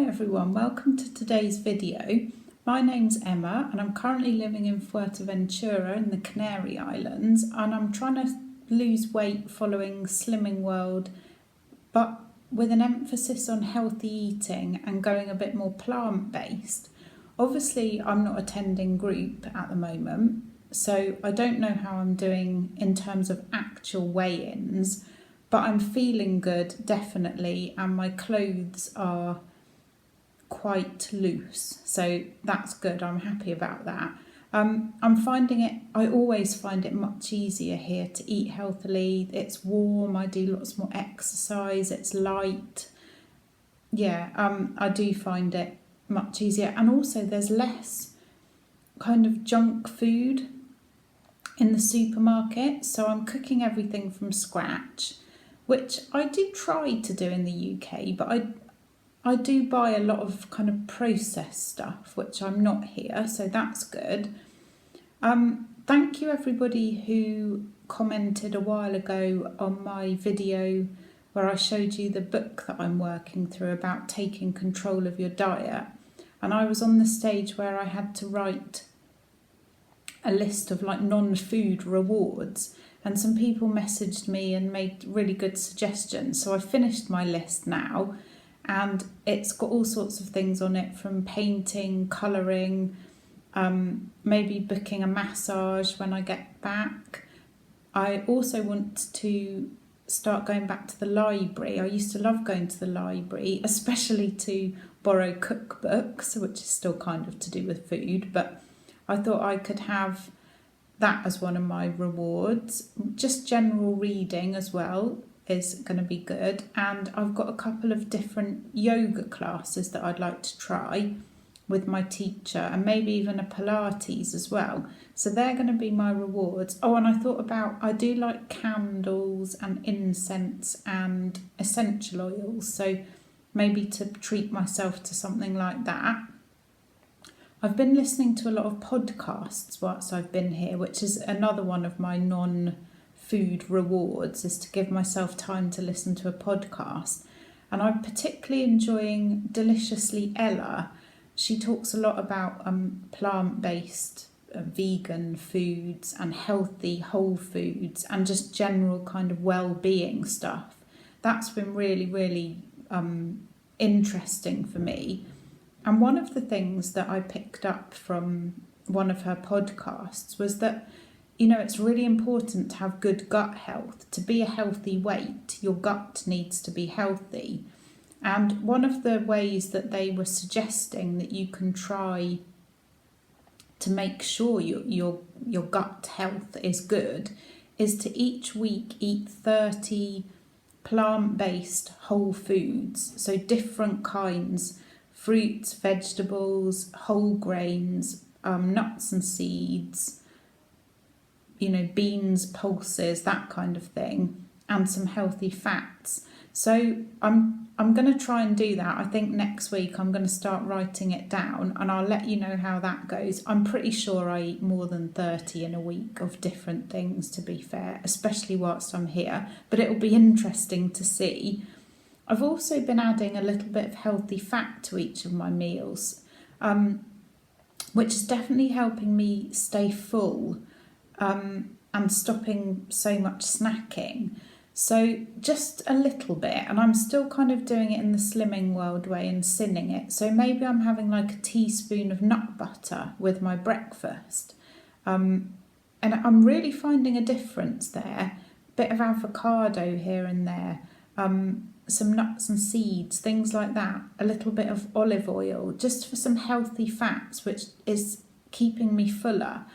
Hi everyone, welcome to today's video. My name's Emma and I'm currently living in Fuerteventura in the Canary Islands, and I'm trying to lose weight following Slimming World, but with an emphasis on healthy eating and going a bit more plant-based. Obviously I'm not attending group at the moment, so I don't know how I'm doing in terms of actual weigh-ins, but I'm feeling good, definitely, and my clothes are quite loose, so that's good. I'm happy about that. I'm finding it, I always find it much easier here to eat healthily. It's warm, I do lots more exercise, it's light. I do find it much easier, and also there's less kind of junk food in the supermarket, so I'm cooking everything from scratch, which I do try to do in the UK, but I do buy a lot of kind of processed stuff, which I'm not here, so that's good. Thank you everybody who commented a while ago on my video where I showed you the book that I'm working through about taking control of your diet. And I was on the stage where I had to write a list of like non-food rewards, and some people messaged me and made really good suggestions. So I finished my list now, and it's got all sorts of things on it, from painting, colouring, maybe booking a massage when I get back. I also want to start going back to the library. I used to love going to the library, especially to borrow cookbooks, which is still kind of to do with food, but I thought I could have that as one of my rewards. Just general reading as well is going to be good, and I've got a couple of different yoga classes that I'd like to try with my teacher, and maybe even a Pilates as well. So they're going to be my rewards. Oh, and I thought about, I do like candles and incense and essential oils, so maybe to treat myself to something like that. I've been listening to a lot of podcasts whilst I've been here, which is another one of my non-food rewards, is to give myself time to listen to a podcast. And I'm particularly enjoying Deliciously Ella. She talks a lot about plant-based vegan foods and healthy whole foods and just general kind of well-being stuff. That's been really, really interesting for me. And one of the things that I picked up from one of her podcasts was that, you know, it's really important to have good gut health. To be a healthy weight, your gut needs to be healthy. And one of the ways that they were suggesting that you can try to make sure your gut health is good is to each week eat 30 plant-based whole foods, so different kinds, fruits, vegetables, whole grains, nuts and seeds, you know, beans, pulses, that kind of thing, and some healthy fats. So I'm going to try and do that. I think next week I'm going to start writing it down, and I'll let you know how that goes. I'm pretty sure I eat more than 30 in a week of different things, to be fair, especially whilst I'm here, but it'll be interesting to see. I've also been adding a little bit of healthy fat to each of my meals, which is definitely helping me stay full and stopping so much snacking. So just a little bit, and I'm still kind of doing it in the Slimming World way and sinning it. So maybe I'm having like a teaspoon of nut butter with my breakfast. And I'm really finding a difference there. Bit of avocado here and there. Some nuts and seeds, things like that, a little bit of olive oil, just for some healthy fats, which is keeping me fuller.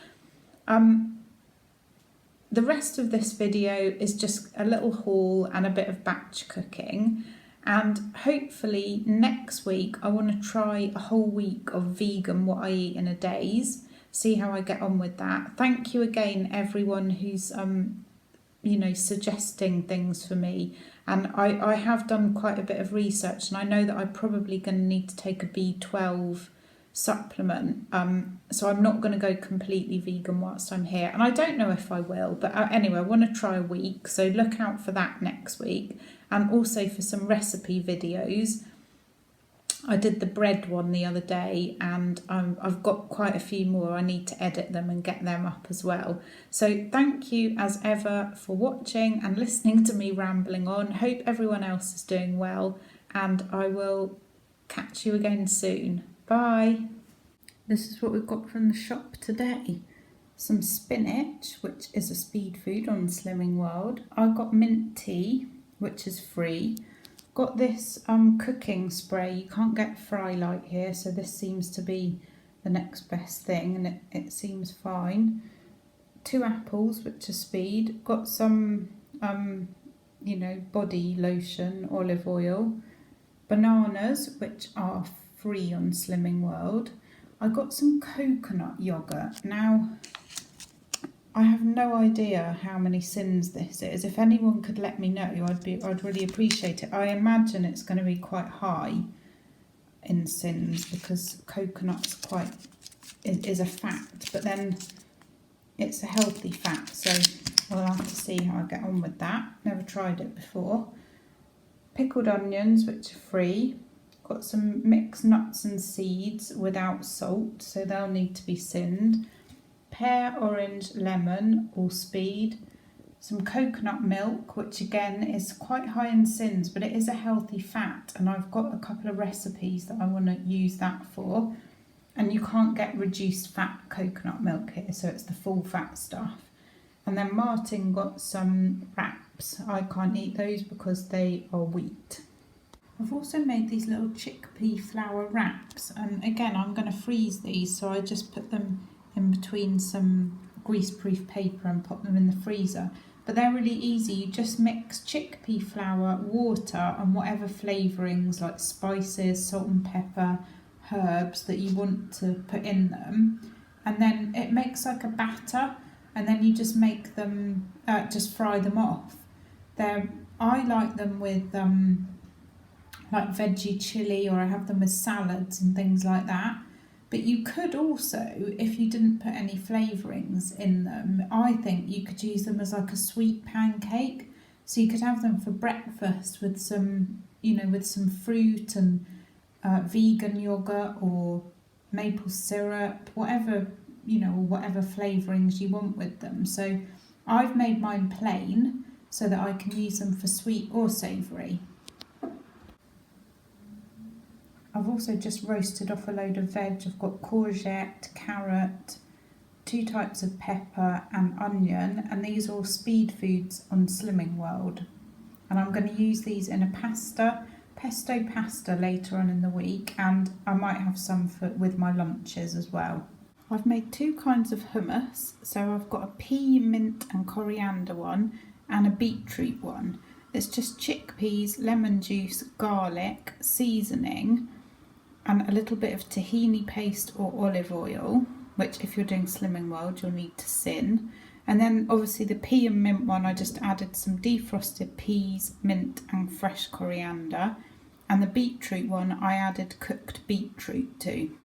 The rest of this video is just a little haul and a bit of batch cooking, and hopefully next week I want to try a whole week of vegan, what I eat in a day's, see how I get on with that. Thank you again everyone who's suggesting things for me. And I have done quite a bit of research, and I know that I'm probably going to need to take a B12 supplement. So I'm not going to go completely vegan whilst I'm here. And I don't know if I will, but anyway, I want to try a week. So look out for that next week. And also for some recipe videos. I did the bread one the other day, and I've got quite a few more. I need to edit them and get them up as well. So thank you as ever for watching and listening to me rambling on. Hope everyone else is doing well, and I will catch you again soon. Bye. This is what we've got from the shop today. Some spinach, which is a speed food on Slimming World. I got mint tea, which is free. Got this cooking spray. You can't get fry light here, so this seems to be the next best thing, and it seems fine. 2 apples, which are speed. Got some body lotion, olive oil. Bananas, which are free on Slimming World. I got some coconut yogurt. Now, I have no idea how many sins this is. If anyone could let me know, I'd really appreciate it. I imagine it's going to be quite high in sins because coconut's is a fat, but then it's a healthy fat, so we'll have to see how I get on with that. Never tried it before. Pickled onions, which are free. Got some mixed nuts and seeds without salt, so they'll need to be sinned. Pear, orange, lemon, all speed. Some coconut milk, which again is quite high in sins, but it is a healthy fat, and I've got a couple of recipes that I want to use that for. And you can't get reduced fat coconut milk here, so it's the full fat stuff. And then Martin got some wraps. I can't eat those because they are wheat. I've also made these little chickpea flour wraps, and again I'm going to freeze these, so I just put them in between some greaseproof paper and pop them in the freezer. But they're really easy. You just mix chickpea flour, water and whatever flavourings like spices, salt and pepper, herbs that you want to put in them, and then it makes like a batter, and then you just make them, just fry them off. I like them with like veggie chilli, or I have them with salads and things like that. But you could also, if you didn't put any flavourings in them, I think you could use them as like a sweet pancake. So you could have them for breakfast with some, with some fruit and vegan yogurt or maple syrup, whatever, whatever flavourings you want with them. So I've made mine plain so that I can use them for sweet or savoury. I've also just roasted off a load of veg. I've got courgette, carrot, 2 types of pepper and onion, and these are all speed foods on Slimming World. And I'm going to use these in a pesto pasta later on in the week, and I might have some with my lunches as well. I've made 2 kinds of hummus, so I've got a pea, mint and coriander one and a beetroot one. It's just chickpeas, lemon juice, garlic, seasoning, and a little bit of tahini paste or olive oil, which if you're doing Slimming World you'll need to sin. And then obviously the pea and mint one, I just added some defrosted peas, mint and fresh coriander. And the beetroot one I added cooked beetroot to.